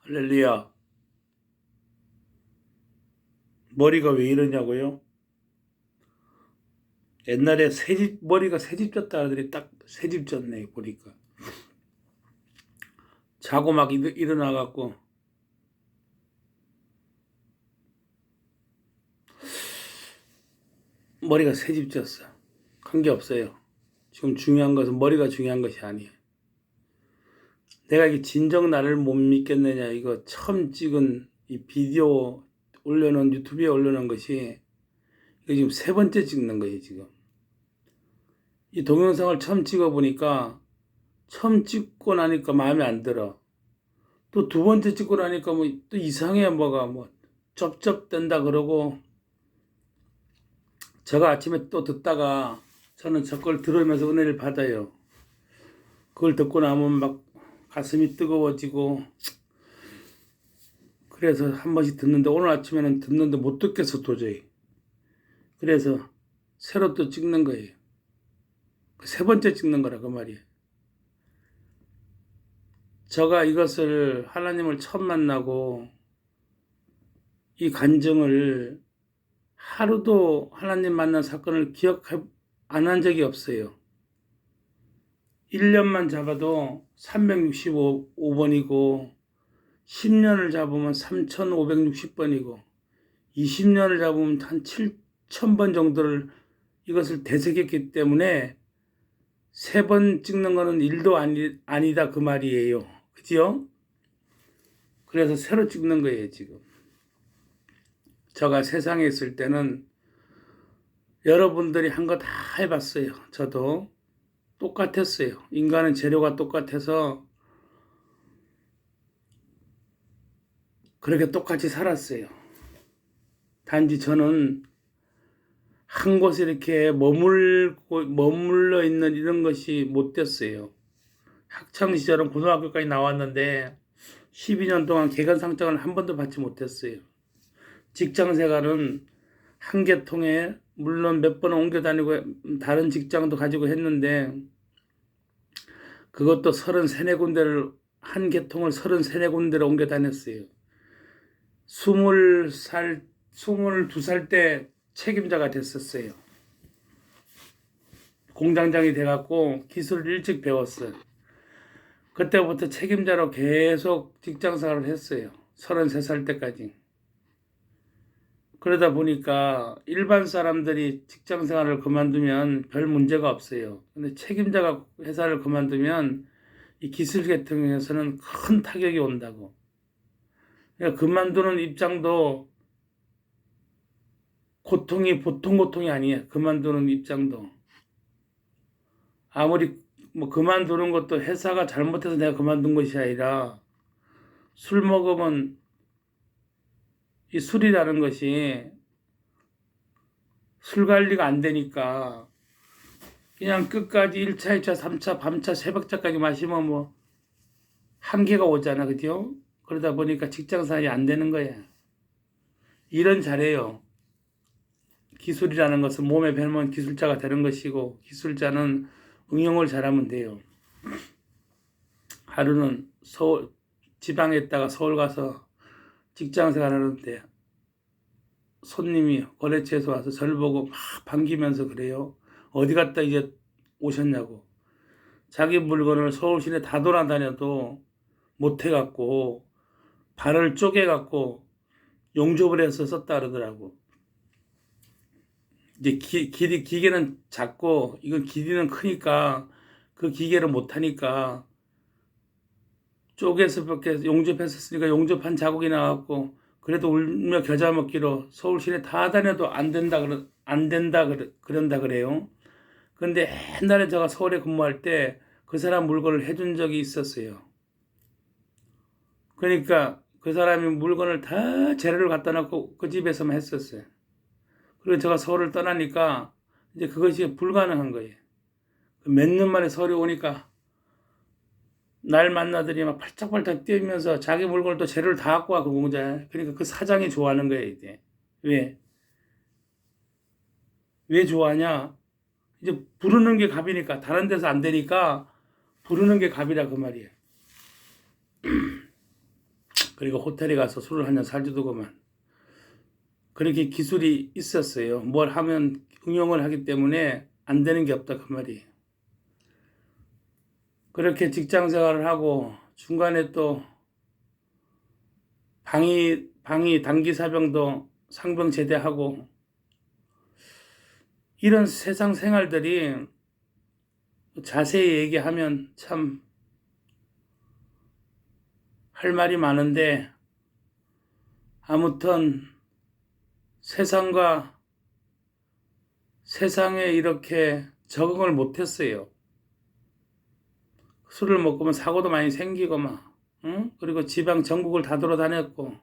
할렐루야. 머리가 왜 이러냐고요? 옛날에 머리가 새집 졌다 하더니 딱 새집 졌네, 보니까. 자고 막 일어나갖고, 머리가 새집 졌어. 한 게 없어요. 지금 중요한 것은 머리가 중요한 것이 아니에요. 내가 이게 진정 나를 못 믿겠느냐, 이거 처음 찍은 이 비디오 올려놓은, 유튜브에 올려놓은 것이, 이거 지금 세 번째 찍는 거예요, 지금. 이 동영상을 처음 찍어보니까, 처음 찍고 나니까 마음에 안 들어. 또 두 번째 찍고 나니까 뭐 또 이상해, 뭐가 뭐 쩝쩝댄다 그러고. 제가 아침에 또 듣다가 저는 저걸 들으면서 은혜를 받아요. 그걸 듣고 나면 막 가슴이 뜨거워지고, 그래서 한 번씩 듣는데 오늘 아침에는 듣는데 못 듣겠어, 도저히. 그래서 새로 또 찍는 거예요. 세 번째 찍는 거라 그 말이에요. 제가 이것을 하나님을 처음 만나고 이 간증을 하루도 하나님 만난 사건을 기억 안 한 적이 없어요. 1년만 잡아도 365번이고 10년을 잡으면 3560번이고 20년을 잡으면 한 7000번 정도를 이것을 되새겼기 때문에 세 번 찍는 거는 일도 아니다 그 말이에요. 그죠? 그래서 새로 찍는 거예요, 지금. 제가 세상에 있을 때는 여러분들이 한 거 다 해봤어요. 저도 똑같았어요. 인간은 재료가 똑같아서 그렇게 똑같이 살았어요. 단지 저는 한 곳에 이렇게 머물러 있는 이런 것이 못 됐어요. 학창시절은 고등학교까지 나왔는데 12년 동안 개근상장을 한 번도 받지 못했어요. 직장생활은 한 계통에 물론 몇 번 옮겨 다니고 다른 직장도 가지고 했는데 그것도 33군데를 한 계통을 33군데로 옮겨 다녔어요. 22살 때 책임자가 됐었어요. 공장장이 돼갖고 기술을 일찍 배웠어요. 그때부터 책임자로 계속 직장생활을 했어요. 33살 때까지. 그러다 보니까 일반 사람들이 직장생활을 그만두면 별 문제가 없어요. 근데 책임자가 회사를 그만두면 이 기술 계통에서는 큰 타격이 온다고. 그러니까 그만두는 입장도 고통이 보통 고통이 아니에요. 그만두는 입장도. 아무리 뭐 그만두는 것도 회사가 잘못해서 내가 그만둔 것이 아니라 술 먹으면 이 술이라는 것이 술 관리가 안 되니까 그냥 끝까지 1차, 2차, 3차, 밤차, 새벽차까지 마시면 뭐 한계가 오잖아. 그죠? 그러다 보니까 직장생활이 안 되는 거야. 일은 잘해요. 기술이라는 것은 몸에 배면 기술자가 되는 것이고 기술자는 응용을 잘하면 돼요. 하루는 지방에 있다가 서울 가서 직장생활 하는데 손님이 거래처에서 와서 저를 보고 막 반기면서 그래요. 어디 갔다 이제 오셨냐고. 자기 물건을 서울 시내 다 돌아다녀도 못 해갖고 발을 쪼개갖고 용접을 해서 썼다 그러더라고. 이제 기계는 작고 이건 길이는 크니까 그 기계를 못 하니까 쪼개서 밖에 용접했었으니까 용접한 자국이 나왔고 그래도 울며 겨자 먹기로 서울 시내 다 다녀도 안 된다 그런다 그래요. 그런데 옛날에 제가 서울에 근무할 때 그 사람 물건을 해준 적이 있었어요. 그러니까 그 사람이 물건을 다 재료를 갖다 놓고 그 집에서만 했었어요. 그리고 제가 서울을 떠나니까 이제 그것이 불가능한 거예요. 몇 년 만에 서울에 오니까 날 만나더니 막 팔짝팔짝 뛰면서 자기 물건을 또 재료를 다 갖고 와, 그 공장에. 그러니까 그 사장이 좋아하는 거예요, 이제. 왜? 왜 좋아하냐? 이제 부르는 게 갑이니까, 다른 데서 안 되니까 부르는 게 갑이라 그 말이에요. 그리고 호텔에 가서 술을 한 잔 사주더구만. 그렇게 기술이 있었어요. 뭘 하면 응용을 하기 때문에 안 되는 게 없다 그 말이에요. 그렇게 직장 생활을 하고 중간에 또 방위 단기 사병도 상병 제대하고 이런 세상 생활들이 자세히 얘기하면 참 할 말이 많은데 아무튼 세상에 이렇게 적응을 못했어요. 술을 먹으면 사고도 많이 생기고 막, 응? 그리고 지방 전국을 다 돌아다녔고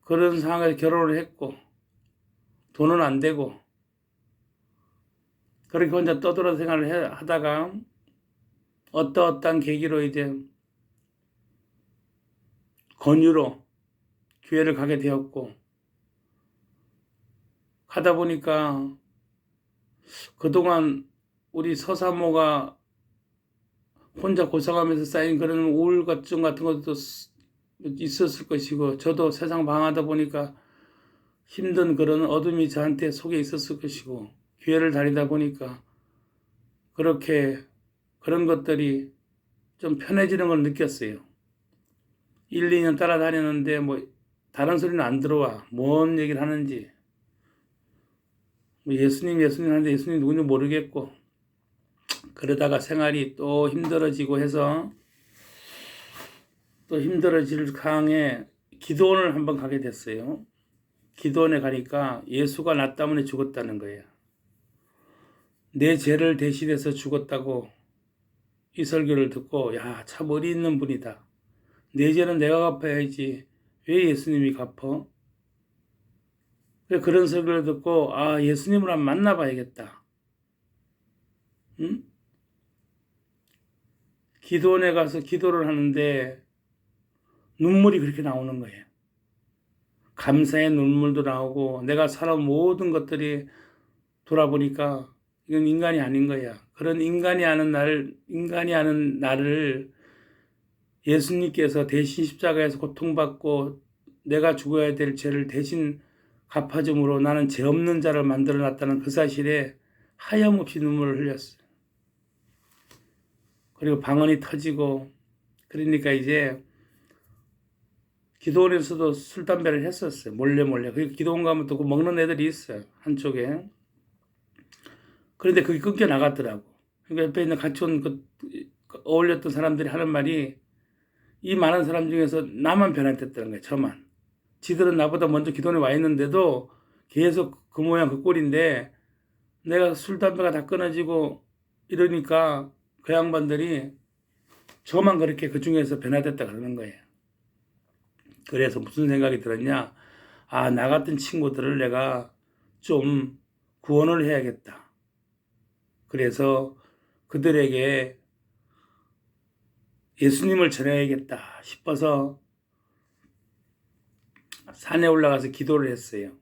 그런 상황에서 결혼을 했고 돈은 안 되고 그렇게 혼자 떠돌아 생활을 하다가 어떠한 계기로 이제 권유로 교회를 가게 되었고 하다 보니까 그동안 우리 서사모가 혼자 고생하면서 쌓인 그런 우울증 같은 것도 있었을 것이고 저도 세상 방황하다 보니까 힘든 그런 어둠이 저한테 속에 있었을 것이고 교회를 다니다 보니까 그렇게 그런 것들이 좀 편해지는 걸 느꼈어요. 1, 2년 따라다녔는데 뭐 다른 소리는 안 들어와. 뭔 얘기를 하는지. 뭐 예수님 하는데 예수님 누군지 모르겠고 그러다가 생활이 또 힘들어지고 해서 또 힘들어질 강에 기도원을 한번 가게 됐어요. 기도원에 가니까 예수가 나 때문에 죽었다는 거예요. 내 죄를 대신해서 죽었다고 이 설교를 듣고 야, 참 어리 있는 분이다. 내 죄는 내가 갚아야지. 왜 예수님이 갚어? 그런 설교를 듣고 아, 예수님을 한번 만나봐야겠다. 응? 기도원에 가서 기도를 하는데 눈물이 그렇게 나오는 거예요. 감사의 눈물도 나오고 내가 살아온 모든 것들이 돌아보니까 이건 인간이 아닌 거야. 그런 인간이 아는 나를 예수님께서 대신 십자가에서 고통받고 내가 죽어야 될 죄를 대신 갚아줌으로 나는 죄 없는 자를 만들어 놨다는 그 사실에 하염없이 눈물을 흘렸어요. 그리고 방언이 터지고 그러니까 이제 기도원에서도 술, 담배를 했었어요. 몰래. 그리고 기도원 가면 또 먹는 애들이 있어요. 한쪽에. 그런데 그게 끊겨 나갔더라고. 그러니까 옆에 있는 같이 어울렸던 사람들이 하는 말이 이 많은 사람 중에서 나만 변화됐다는 거예요. 저만. 지들은 나보다 먼저 기도원에 와 있는데도 계속 그 모양 그 꼴인데 내가 술, 담배가 다 끊어지고 이러니까 그 양반들이 저만 그렇게 그 중에서 변화됐다 그러는 거예요. 그래서 무슨 생각이 들었냐? 아, 나 같은 친구들을 내가 좀 구원을 해야겠다. 그래서 그들에게 예수님을 전해야겠다 싶어서 산에 올라가서 기도를 했어요.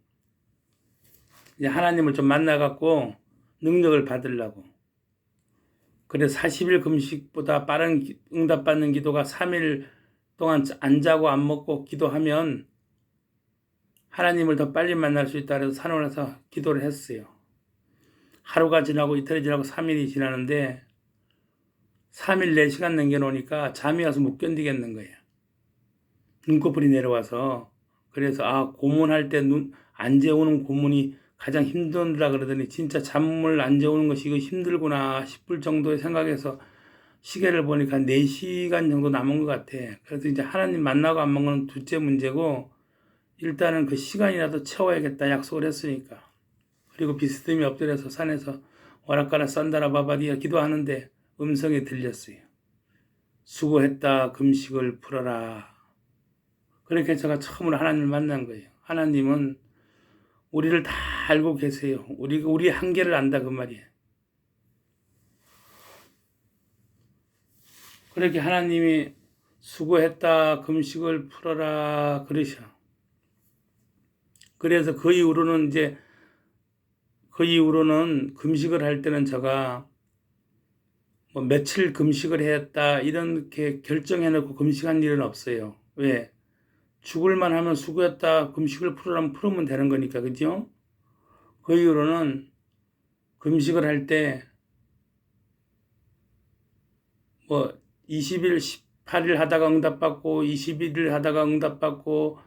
이제 하나님을 좀 만나갖고 능력을 받으려고. 그래서 40일 금식보다 빠른 응답받는 기도가 3일 동안 안 자고 안 먹고 기도하면 하나님을 더 빨리 만날 수 있다 해서 산에 올라서 기도를 했어요. 하루가 지나고 이틀이 지나고 3일이 지나는데 3일 4시간 남겨놓으니까 잠이 와서 못 견디겠는 거예요. 눈꺼풀이 내려와서. 그래서 아, 고문할 때 안 재우는 고문이 가장 힘들다 그러더니 진짜 잠을 안 재우는 것이 이거 힘들구나 싶을 정도의 생각에서 시계를 보니까 4시간 정도 남은 것 같아. 그래서 이제 하나님 만나고 안 먹는 둘째 문제고 일단은 그 시간이라도 채워야겠다 약속을 했으니까. 그리고 비스듬히 엎드려서 산에서 오락가라 산다라 바바디야 기도하는데 음성이 들렸어요. 수고했다 금식을 풀어라. 그렇게 제가 처음으로 하나님을 만난 거예요. 하나님은 우리를 다 알고 계세요. 우리 한계를 안다 그 말이에요. 그렇게 하나님이 수고했다 금식을 풀어라 그러셔. 그래서 그 이후로는 금식을 할 때는 제가 뭐 며칠 금식을 했다 이렇게 결정해놓고 금식한 일은 없어요. 왜? 죽을만 하면 수고했다. 금식을 풀으라면 풀으면 되는 거니까. 그죠? 그 이후로는 금식을 할 때 뭐 20일, 18일 하다가 응답받고 21일 하다가 응답받고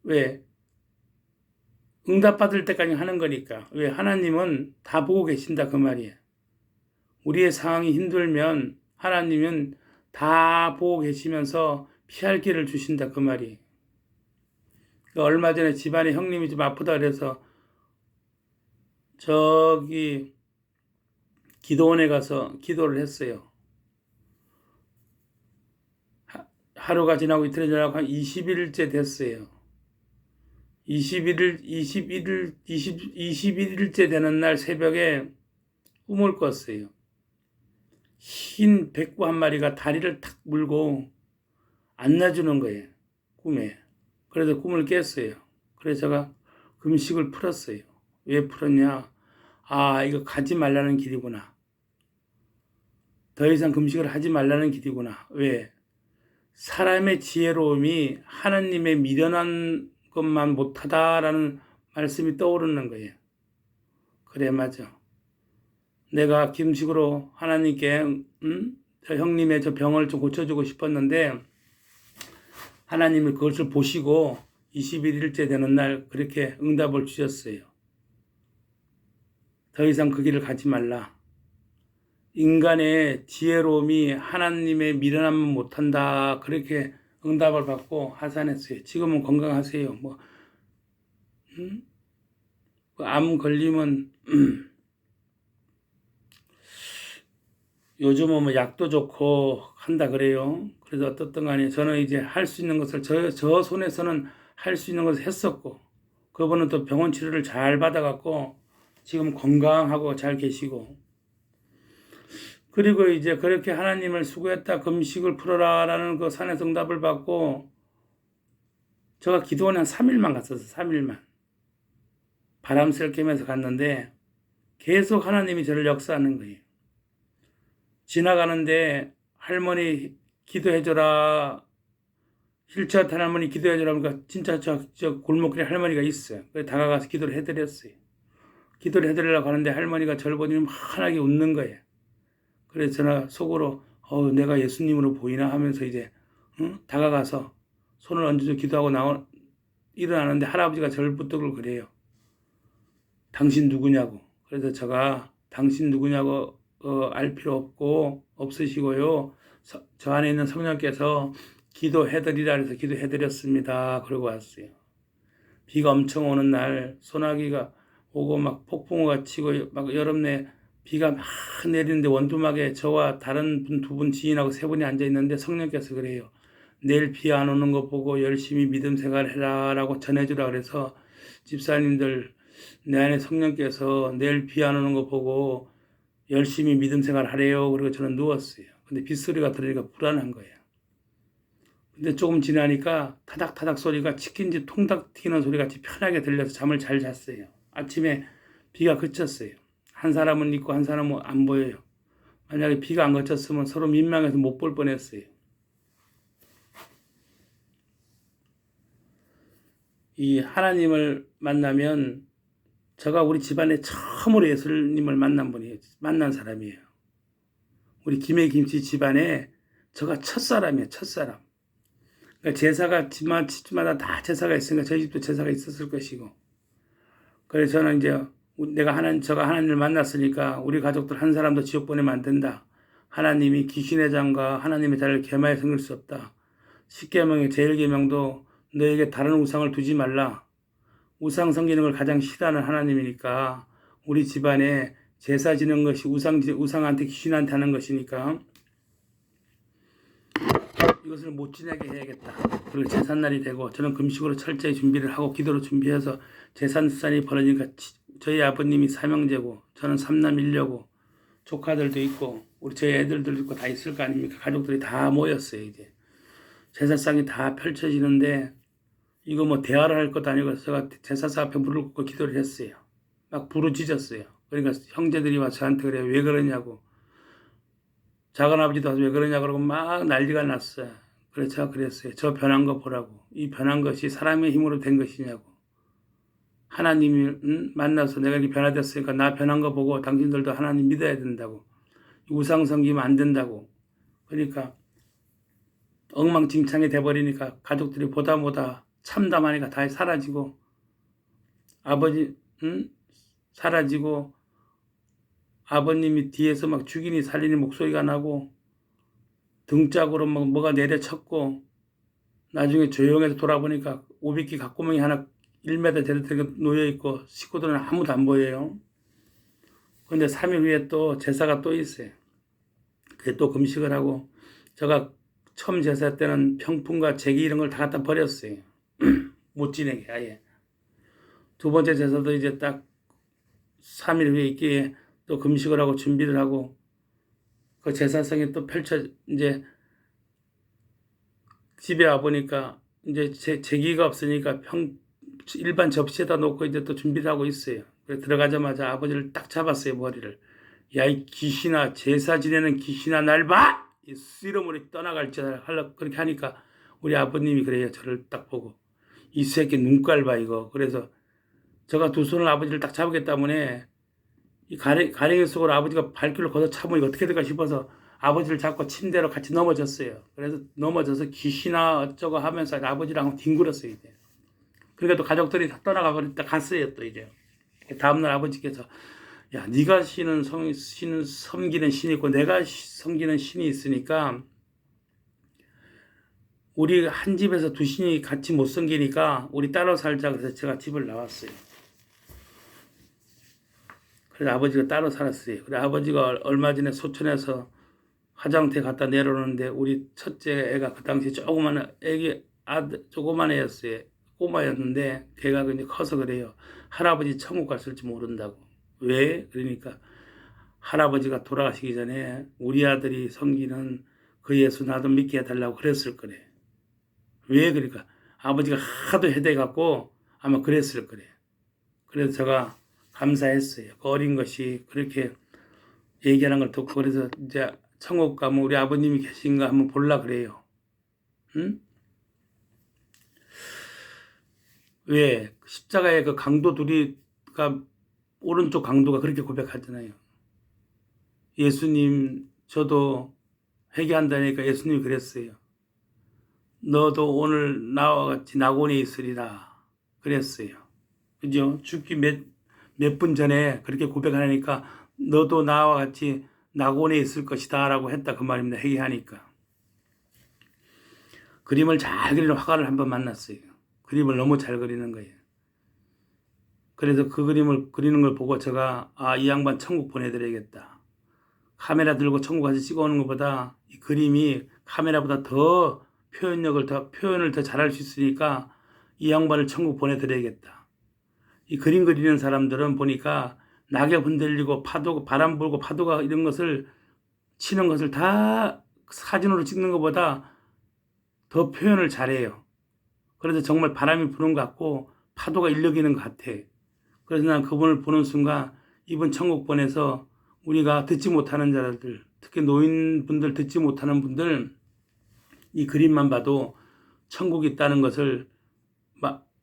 왜? 응답받을 때까지 하는 거니까. 왜? 하나님은 다 보고 계신다 그 말이에요. 우리의 상황이 힘들면 하나님은 다 보고 계시면서 피할 길을 주신다 그 말이에요. 얼마 전에 집안에 형님이 좀 아프다 그래서 저기 기도원에 가서 기도를 했어요. 하루가 지나고 이틀이 지나고 한 21일째 됐어요. 21일째 되는 날 새벽에 꿈을 꿨어요. 흰 백구 한 마리가 다리를 탁 물고 안아주는 거예요. 꿈에. 그래서 꿈을 깼어요. 그래서 제가 금식을 풀었어요. 왜 풀었냐? 아, 이거 가지 말라는 길이구나. 더 이상 금식을 하지 말라는 길이구나. 왜? 사람의 지혜로움이 하나님의 미련한 것만 못하다라는 말씀이 떠오르는 거예요. 그래, 맞아. 내가 금식으로 하나님께 저 형님의 저 병을 좀 고쳐주고 싶었는데 하나님이 그것을 보시고 21일째 되는 날 그렇게 응답을 주셨어요. 더 이상 그 길을 가지 말라. 인간의 지혜로움이 하나님의 미련함을 못한다. 그렇게 응답을 받고 하산했어요. 지금은 건강하세요. 암 걸리면 요즘은 뭐 약도 좋고 한다 그래요. 그래서 어떻든 간에 저는 이제 할 수 있는 것을 저 손에서는 할 수 있는 것을 했었고 그분은 또 병원 치료를 잘 받아갖고 지금 건강하고 잘 계시고 그리고 이제 그렇게 하나님을 수고했다 금식을 풀어라라는 그 산에서 응답을 받고 제가 기도원에 한 3일만 갔었어요. 3일만 바람 쐴 겸해서 갔는데 계속 하나님이 저를 역사하는 거예요. 지나가는데 할머니 기도해줘라. 휠체어 탄 할머니 기도해줘라. 그러니까 진짜 저 골목길에 할머니가 있어요. 그래서 다가가서 기도를 해드렸어요. 기도를 해드리려고 하는데 할머니가 저를 보니 환하게 웃는 거예요. 그래서 저는 속으로 내가 예수님으로 보이나 하면서 이제 다가가서 손을 얹어서 기도하고 일어나는데 할아버지가 저를 부탁을 그래요. 당신 누구냐고. 그래서 제가 당신 누구냐고 알 필요 없으시고요. 저 안에 있는 성령께서 기도해드리라 해서 기도해드렸습니다. 그러고 왔어요. 비가 엄청 오는 날 소나기가 오고 막 폭풍우가 치고 막 여름내 비가 막 내리는데 원두막에 저와 다른 두 분 지인하고 세 분이 앉아 있는데 성령께서 그래요. 내일 비 안 오는 거 보고 열심히 믿음 생활해라 라고 전해주라 그래서 집사님들 내 안에 성령께서 내일 비 안 오는 거 보고 열심히 믿음 생활 하래요. 그리고 저는 누웠어요. 근데 빗소리가 들으니까 불안한 거예요. 근데 조금 지나니까 타닥타닥 소리가 치킨집 통닭 튀는 소리 같이 편하게 들려서 잠을 잘 잤어요. 아침에 비가 그쳤어요. 한 사람은 있고 한 사람은 안 보여요. 만약에 비가 안 그쳤으면 서로 민망해서 못 볼 뻔했어요. 이 하나님을 만나면 제가 우리 집안에 처음으로 예수님을 만난 사람이에요. 우리 김해김씨 집안에 저가 첫사람이에요. 첫사람. 그러니까 제사가 집마다 다 제사가 있으니까 저희 집도 제사가 있었을 것이고 그래서 저는 이제 저가 하나님을 만났으니까 우리 가족들 한 사람도 지옥 보내면 안 된다. 하나님이 귀신의 장과 하나님의 자를 개마에 섬길 수 없다. 10계명의 제1계명도 너에게 다른 우상을 두지 말라. 우상 섬기는 걸 가장 싫어하는 하나님이니까 우리 집안에 제사 지는 것이 우상한테 귀신한테 하는 것이니까 이것을 못 지내게 해야겠다. 그리고 제삿날이 되고 저는 금식으로 철저히 준비를 하고 기도로 준비해서 제산수산이 벌어지니까 저희 아버님이 삼형제고 저는 삼남 일녀고 조카들도 있고 우리 저희 애들도 있고 다 있을 거 아닙니까? 가족들이 다 모였어요. 이제 제사상이 다 펼쳐지는데 이거 뭐 대화를 할 것도 아니고 제가 제사상 앞에 무릎 꿇고 기도를 했어요. 막 부르짖었어요. 그러니까 형제들이 와서 저한테 그래요. 왜 그러냐고. 작은아버지도 와서 왜 그러냐 그러고 막 난리가 났어요. 그래서 제가 그랬어요. 저 변한 거 보라고. 이 변한 것이 사람의 힘으로 된 것이냐고. 하나님이 만나서 내가 이렇게 변화됐으니까 나 변한 거 보고 당신들도 하나님 믿어야 된다고. 우상 섬기면 안 된다고. 그러니까 엉망진창이 돼버리니까 가족들이 보다 보다 참담하니까 다 사라지고 아버지 사라지고 아버님이 뒤에서 막 죽이니 살리니 목소리가 나고 등짝으로 막 뭐가 내려쳤고 나중에 조용해서 돌아보니까 오비끼 각구멍이 하나 1m 되게 놓여있고 식구들은 아무도 안 보여요. 근데 3일 후에 또 제사가 또 있어요. 그게 또 금식을 하고 제가 처음 제사 때는 병풍과 제기 이런 걸 다 갖다 버렸어요. 못 지내게 아예. 두 번째 제사도 이제 딱 3일 후에 있기에 또 금식을 하고 준비를 하고 그 제사성이 또 이제 집에 와 보니까 이제 제기가 없으니까 일반 접시에다 놓고 이제 또 준비를 하고 있어요. 그래서 들어가자마자 아버지를 딱 잡았어요, 머리를. 야, 이 귀신아, 제사 지내는 귀신아, 날 봐! 이 쓰러물이 떠나갈 줄 하려고 그렇게 하니까 우리 아버님이 그래요. 저를 딱 보고. 이 새끼 눈깔 봐, 이거. 그래서 제가 두 손을 아버지를 딱 잡았기 때문에 이 가랭이 속으로 아버지가 발길을 걷어 차면 이거 어떻게 될까 싶어서 아버지를 잡고 침대로 같이 넘어졌어요. 그래서 넘어져서 귀신아 어쩌고 하면서 아버지랑 뒹굴었어요, 이제. 그러니까 또 가족들이 다 떠나가 버렸다 갔어요, 또 이제. 다음날 아버지께서 야, 네가 신은 섬기는 신이 있고 내가 섬기는 신이 있으니까 우리 한 집에서 두 신이 같이 못 섬기니까 우리 따로 살자. 그래서 제가 집을 나왔어요. 그래서 아버지가 따로 살았어요. 그래 아버지가 얼마 전에 소천에서 화장터에 갖다 내려오는데 우리 첫째 애가 그 당시에 조그만 애기 아들 조그만 애였어요. 꼬마였는데 걔가 이제 커서 그래요. 할아버지 천국 갔을지 모른다고. 왜? 그러니까 할아버지가 돌아가시기 전에 우리 아들이 섬기는 그 예수 나도 믿게 해달라고 그랬을 거래. 왜? 그러니까 아버지가 하도 해대갖고 아마 그랬을 거래. 그래서 제가 감사했어요. 그 어린 것이 그렇게 얘기하는 걸 듣고 그래서 이제 천국 가면 우리 아버님이 계신가 한번 볼라 그래요. 응? 왜? 십자가의 그 강도 둘이가 오른쪽 강도가 그렇게 고백하잖아요. 예수님 저도 회개한다니까 예수님이 그랬어요. 너도 오늘 나와 같이 낙원에 있으리라 그랬어요. 그죠? 죽기 몇 분 전에 그렇게 고백하니까 너도 나와 같이 낙원에 있을 것이다 라고 했다 그 말입니다. 회개하니까. 그림을 잘 그리는 화가를 한번 만났어요. 그림을 너무 잘 그리는 거예요. 그래서 그 그림을 그리는 걸 보고 제가 이 양반 천국 보내드려야겠다. 카메라 들고 천국 가서 찍어오는 것보다 이 그림이 카메라보다 더 표현을 더 잘할 수 있으니까 이 양반을 천국 보내드려야겠다. 이 그림 그리는 사람들은 보니까 낙엽 흔들리고 바람 불고 파도가 이런 것을 치는 것을 다 사진으로 찍는 것보다 더 표현을 잘해요. 그래서 정말 바람이 부는 것 같고 파도가 일렁이는 것 같아. 그래서 난 그분을 보는 순간 이분 천국 보내서 우리가 듣지 못하는 자들, 특히 노인분들 듣지 못하는 분들 이 그림만 봐도 천국이 있다는 것을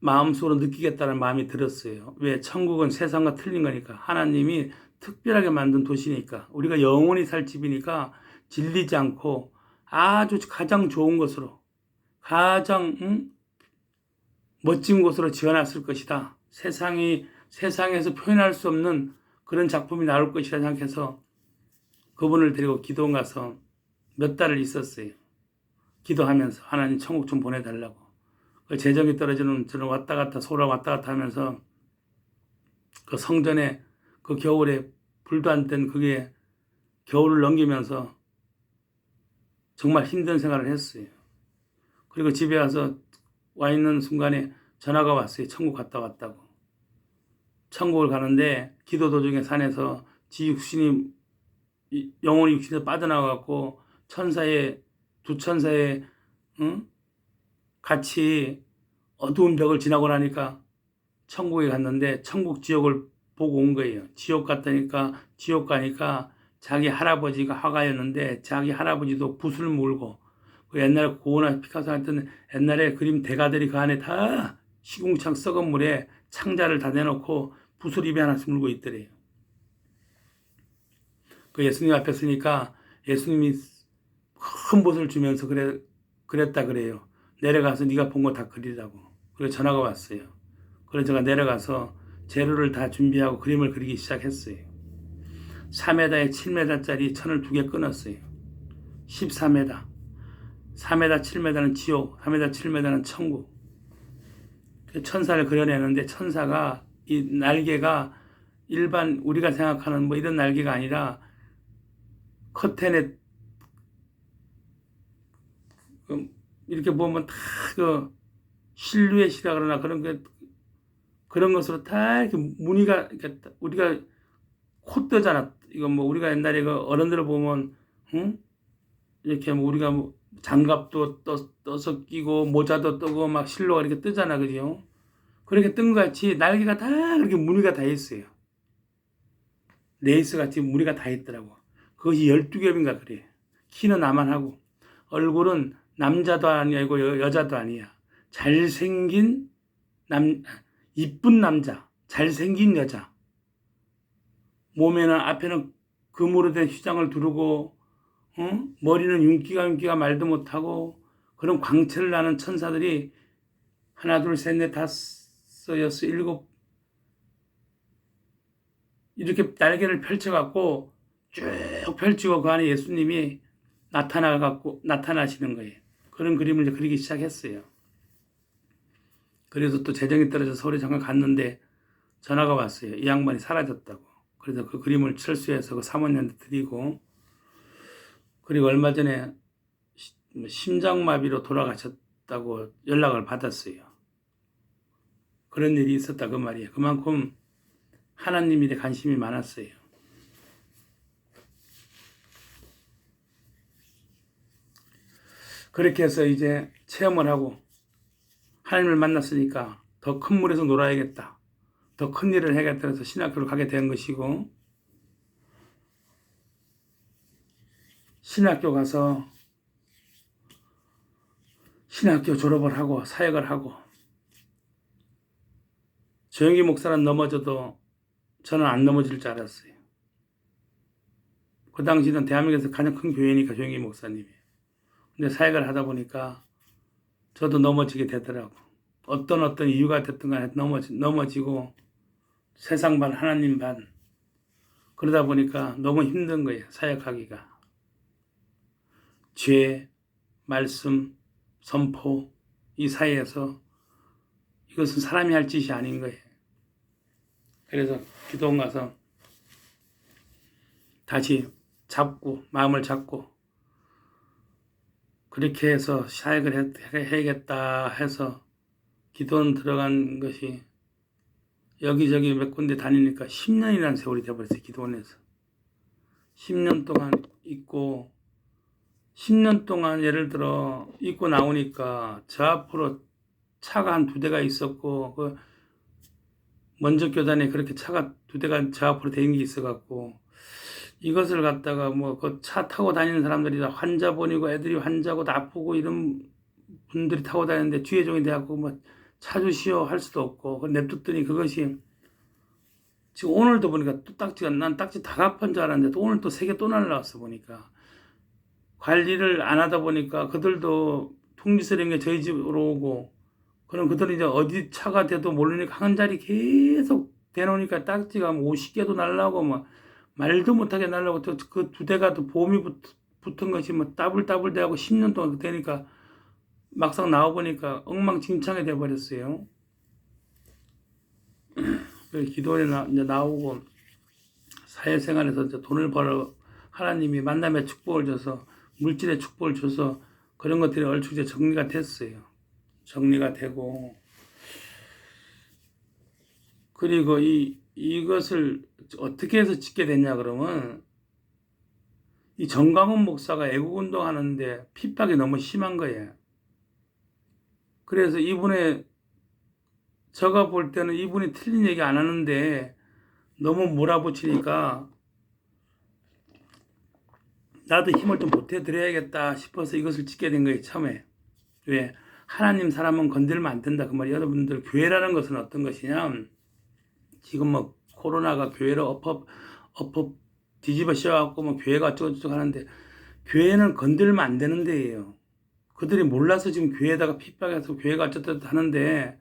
마음속으로 느끼겠다는 마음이 들었어요. 왜? 천국은 세상과 틀린 거니까. 하나님이 특별하게 만든 도시니까. 우리가 영원히 살 집이니까 질리지 않고 아주 가장 좋은 곳으로 가장 멋진 곳으로 지어놨을 것이다. 세상에서 표현할 수 없는 그런 작품이 나올 것이라 생각해서 그분을 데리고 기도원 가서 몇 달을 있었어요. 기도하면서 하나님 천국 좀 보내달라고. 그 재정이 떨어지는 저는 왔다 갔다 소라 왔다 갔다 하면서 그 성전에 그 겨울에 불도 안 뗀 그게 겨울을 넘기면서 정말 힘든 생활을 했어요. 그리고 집에 와서 와 있는 순간에 전화가 왔어요. 천국 갔다 왔다고. 천국을 가는데 기도 도중에 산에서 지 육신이 영혼이 육신에서 빠져나와갖고 두 천사의 같이 어두운 벽을 지나고 나니까 천국에 갔는데 천국 지옥을 보고 온 거예요. 지옥 가니까 자기 할아버지가 화가였는데 자기 할아버지도 붓을 물고 그 옛날에 고흐나 피카소 했던 옛날에 그림 대가들이 그 안에 다 시궁창 썩은 물에 창자를 다 내놓고 붓을 입에 하나씩 물고 있더래요. 그 예수님 앞에 서니까 예수님이 큰 붓을 주면서 그랬다 그래요. 내려가서 네가 본 거 다 그리라고. 그래서 전화가 왔어요. 그래서 제가 내려가서 재료를 다 준비하고 그림을 그리기 시작했어요. 4m에 7m짜리 천을 2개 끊었어요. 14m. 4m, 7m는 지옥, 4m, 7m는 천국. 그 천사를 그려내는데 천사가 이 날개가 일반 우리가 생각하는 뭐 이런 날개가 아니라 커튼에 이렇게 보면 다 그 실루엣이라 그러나 그런 것으로 다 이렇게 무늬가 우리가 콧대잖아. 이거 뭐 우리가 옛날에 그 어른들을 보면 응? 이렇게 뭐 우리가 뭐 장갑도 떠서 끼고 모자도 뜨고 막 실로가 이렇게 뜨잖아, 그죠? 그렇게 뜬 것 같이 날개가 다 그렇게 무늬가 다 있어요. 레이스 같이 무늬가 다 있더라고. 그것이 12겹인가 그래. 키는 나만하고 얼굴은 남자도 아니고 여자도 아니야. 잘생긴 이쁜 남자, 잘생긴 여자. 몸에는 앞에는 금으로 된 휘장을 두르고 머리는 윤기가 말도 못하고 그런 광채를 나는 천사들이 하나 둘 셋 넷 다섯 여섯 일곱 이렇게 날개를 펼쳐갖고 쭉 펼치고 그 안에 예수님이 나타나시는 거예요. 그런 그림을 이제 그리기 시작했어요. 그래서 또 재정이 떨어져 서울에 잠깐 갔는데 전화가 왔어요. 이 양반이 사라졌다고. 그래서 그 그림을 철수해서 그 사모님한테 드리고, 그리고 얼마 전에 심장마비로 돌아가셨다고 연락을 받았어요. 그런 일이 있었다 그 말이에요. 그만큼 하나님 일에 관심이 많았어요. 그렇게 해서 이제 체험을 하고 하나님을 만났으니까 더 큰 물에서 놀아야겠다. 더 큰 일을 해야겠다 해서 신학교를 가게 된 것이고, 신학교 가서 신학교 졸업을 하고 사역을 하고, 조영기 목사는 넘어져도 저는 안 넘어질 줄 알았어요. 그 당시는 대한민국에서 가장 큰 교회니까 조영기 목사님이. 근데 사역을 하다 보니까 저도 넘어지게 되더라고. 어떤 이유가 됐든 간에 넘어지고 세상 반 하나님 반 그러다 보니까 너무 힘든 거예요. 사역하기가. 죄, 말씀, 선포 이 사이에서 이것은 사람이 할 짓이 아닌 거예요. 그래서 기도원 가서 다시 마음을 잡고 그렇게 해서 사역을 해야겠다 해서 기도원 들어간 것이 여기저기 몇 군데 다니니까 10년이라는 세월이 돼버렸어요. 기도원에서 10년 동안 있고 10년 동안 예를 들어 있고 나오니까 저 앞으로 차가 한 2대가 있었고 그 먼저 교단에 그렇게 차가 2대가 저 앞으로 대는 게 있어갖고 이것을 갖다가 뭐 그 차 타고 다니는 사람들이 다 환자분이고 애들이 환자고 다 아프고 이런 분들이 타고 다니는데 뒤에 종이 돼갖고 뭐 차 주시오 할 수도 없고 냅뒀더니 그것이 지금 오늘도 보니까 또 난 딱지 다 갚은 줄 알았는데 또 오늘 또 3개 또 날라왔어 보니까 관리를 안 하다 보니까 그들도 통지서린 게 저희 집으로 오고 그럼 그들은 이제 어디 차가 돼도 모르니까 한 자리 계속 대놓으니까 딱지가 뭐 50개도 날라오고 뭐 말도 못하게 날라오고 또 그 2대가 또 보험이 붙은 것이 뭐 따블따블 돼하고 10년 동안 되니까 막상 나와보니까 엉망진창이 돼버렸어요. 기도에 이제 나오고 사회생활에서 이제 돈을 벌어 하나님이 만남의 축복을 줘서 물질의 축복을 줘서 그런 것들이 얼추 이제 정리가 됐어요. 정리가 되고 그리고 이것을 어떻게 해서 짓게 됐냐 그러면 이 정광훈 목사가 애국운동 하는데 핍박이 너무 심한 거예요. 그래서 제가 볼 때는 이분이 틀린 얘기 안 하는데 너무 몰아붙이니까 나도 힘을 좀 보태드려야겠다 싶어서 이것을 찍게 된 거예요, 처음에. 왜? 하나님 사람은 건들면 안 된다. 그 말이에요. 여러분들, 교회라는 것은 어떤 것이냐? 지금 뭐, 코로나가 교회를 엎어 뒤집어 씌워갖고 뭐, 교회가 어쩌고저쩌고 하는데, 교회는 건들면 안 되는 데예요. 그들이 몰라서 지금 교회에다가 핍박해서 교회가 어쩌고 하는데,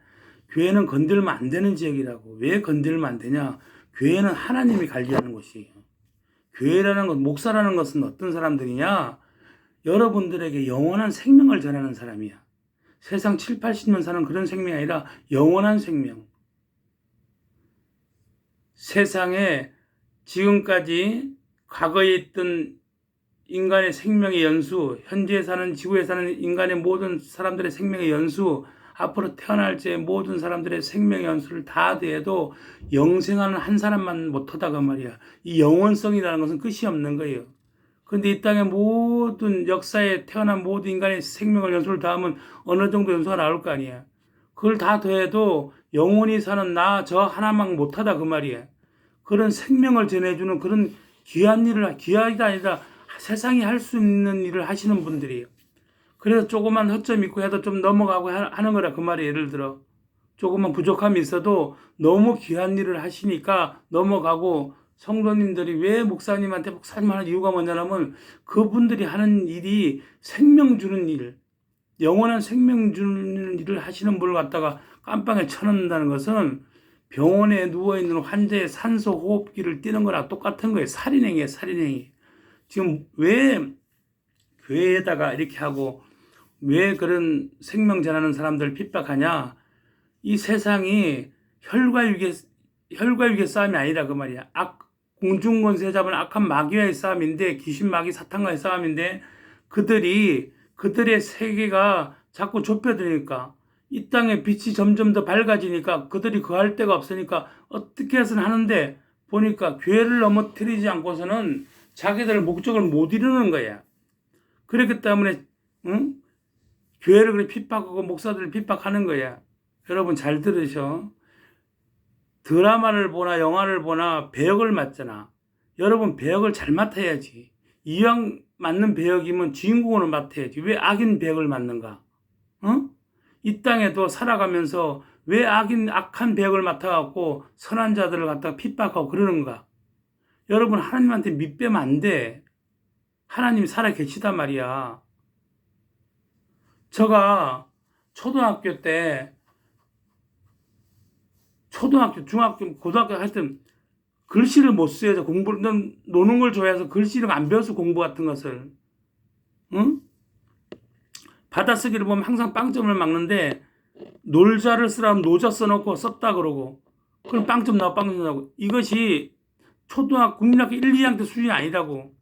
교회는 건들면 안 되는 지역이라고. 왜 건들면 안 되냐? 교회는 하나님이 관리하는 곳이에요. 교회라는 것, 목사라는 것은 어떤 사람들이냐? 여러분들에게 영원한 생명을 전하는 사람이야. 세상 7, 80년 사는 그런 생명이 아니라 영원한 생명. 세상에 지금까지 과거에 있던 인간의 생명의 연수, 현재 사는 지구에 사는 인간의 모든 사람들의 생명의 연수, 앞으로 태어날 제 모든 사람들의 생명의 연수를 다 더해도 영생하는 한 사람만 못하다 그 말이야. 이 영원성이라는 것은 끝이 없는 거예요. 근데 이 땅의 모든 역사에 태어난 모든 인간의 생명을 연수를 다하면 어느 정도 연수가 나올 거 아니야. 그걸 다 더해도 영원히 사는 나 저 하나만 못하다 그 말이야. 그런 생명을 전해주는 그런 귀한 일을, 귀하기가 아니라 세상이 할 수 있는 일을 하시는 분들이에요. 그래서 조그만 허점 있고 해도 좀 넘어가고 하는 거라 그 말이에요. 예를 들어 조그만 부족함이 있어도 너무 귀한 일을 하시니까 넘어가고, 성도님들이 왜 목사님한테 목사님 하는 이유가 뭐냐면 그분들이 하는 일이 생명 주는 일, 영원한 생명 주는 일을 하시는 분을 갖다가 깜빵에 쳐넣는다는 것은 병원에 누워있는 환자의 산소 호흡기를 띄는 거랑 똑같은 거예요. 살인행위예요, 살인행위. 지금 왜 교회에다가 이렇게 하고 왜 그런 생명 전하는 사람들 핍박하냐? 이 세상이 혈과 육의 싸움이 아니라 그 말이야. 공중권세 잡은 악한 마귀와의 싸움인데, 귀신 마귀 사탄과의 싸움인데, 그들의 세계가 자꾸 좁혀지니까, 이 땅의 빛이 점점 더 밝아지니까 그들이 거할 데가 없으니까 어떻게 해서는 하는데, 보니까 교회를 넘어뜨리지 않고서는 자기들 목적을 못 이루는 거야. 그렇기 때문에 응? 교회를 그렇게 핍박하고 목사들을 핍박하는 거야. 여러분 잘 들으셔. 드라마를 보나 영화를 보나 배역을 맡잖아. 여러분 배역을 잘 맡아야지. 이왕 맡는 배역이면 주인공을 맡아야지. 왜 악인 배역을 맡는가? 어? 이 땅에도 살아가면서 왜 악한 배역을 맡아갖고 선한 자들을 갖다가 핍박하고 그러는가? 여러분 하나님한테 밑배면 안 돼. 하나님이 살아 계시단 말이야. 제가 초등학교 때, 중학교, 고등학교 할 때 글씨를 못 써야죠. 노는 걸 좋아해서 글씨를 안 배워서 공부 같은 것을. 응? 받아쓰기를 보면 항상 빵점을 막는데, 놀자를 쓰라면 노자 써놓고 썼다 그러고, 그럼 빵점 나고. 이것이 국민학교 1, 2학년 때 수준이 아니라고.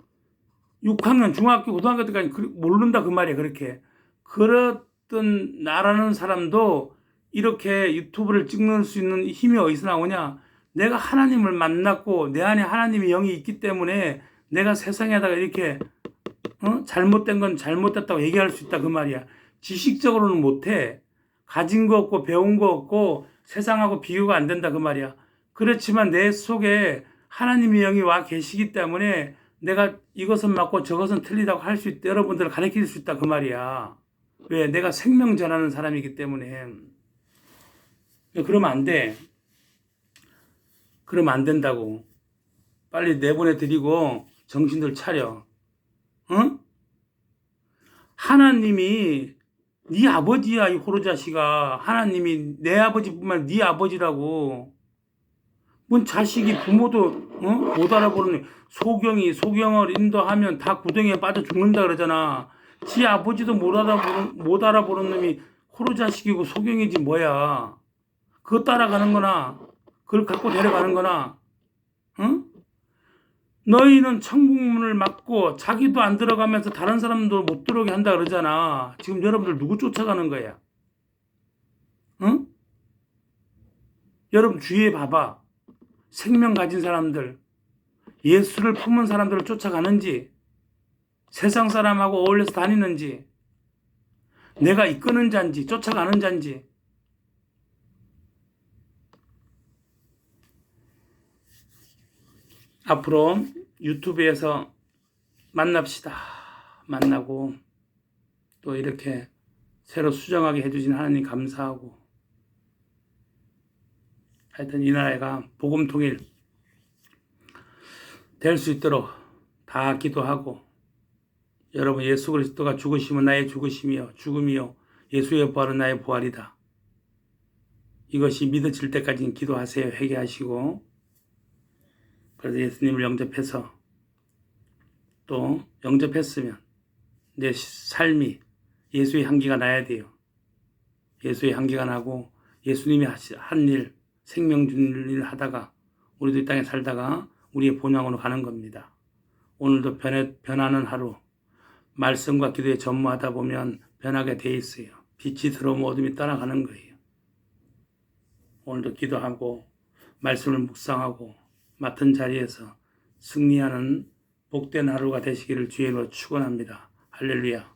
6학년, 중학교, 고등학교 때까지 모른다 그 말이야, 그렇게. 그랬던 나라는 사람도 이렇게 유튜브를 찍는 수 있는 힘이 어디서 나오냐? 내가 하나님을 만났고 내 안에 하나님의 영이 있기 때문에 내가 세상에다가 이렇게 잘못된 건 잘못됐다고 얘기할 수 있다 그 말이야. 지식적으로는 못해. 가진 거 없고 배운 거 없고 세상하고 비교가 안 된다 그 말이야. 그렇지만 내 속에 하나님의 영이 와 계시기 때문에 내가 이것은 맞고 저것은 틀리다고 할 수 있다. 여러분들을 가르칠 수 있다 그 말이야. 왜? 내가 생명 전하는 사람이기 때문에. 그러면 안 돼. 그러면 안 된다고. 빨리 내보내드리고 정신들 차려. 응? 하나님이 네 아버지야, 이 호로자식아. 하나님이 내 아버지뿐만 아니라 네 아버지라고. 뭔 자식이 부모도 못 알아보는, 소경을 인도하면 다 구덩이에 빠져 죽는다 그러잖아. 지 아버지도 못 알아보는 놈이 호로자식이고 소경이지 뭐야. 그거 따라가는 거나 그걸 갖고 데려가는 거나. 응? 너희는 천국문을 막고 자기도 안 들어가면서 다른 사람도 못 들어오게 한다 그러잖아. 지금 여러분들 누구 쫓아가는 거야? 응? 여러분 주위에 봐봐. 생명 가진 사람들, 예수를 품은 사람들을 쫓아가는지, 세상 사람하고 어울려서 다니는지, 내가 이끄는 자인지 쫓아가는 자인지. 앞으로 유튜브에서 만납시다. 만나고 또 이렇게 새로 수정하게 해주신 하나님 감사하고, 하여튼 이 나라가 복음 통일 될 수 있도록 다 기도하고, 여러분 예수 그리스도가 죽으심은 나의 죽으심이요 죽음이요 예수의 부활은 나의 부활이다. 이것이 믿어질 때까지는 기도하세요. 회개하시고. 그래서 예수님을 영접해서, 또 영접했으면 내 삶이 예수의 향기가 나야 돼요. 예수의 향기가 나고 예수님이 한 일, 생명 주는 일 하다가 우리도 이 땅에 살다가 우리의 본향으로 가는 겁니다. 오늘도 변하는 하루, 말씀과 기도에 전무하다 보면 변하게 돼 있어요. 빛이 들어오면 어둠이 따라가는 거예요. 오늘도 기도하고 말씀을 묵상하고 맡은 자리에서 승리하는 복된 하루가 되시기를 주의로 축원합니다. 할렐루야.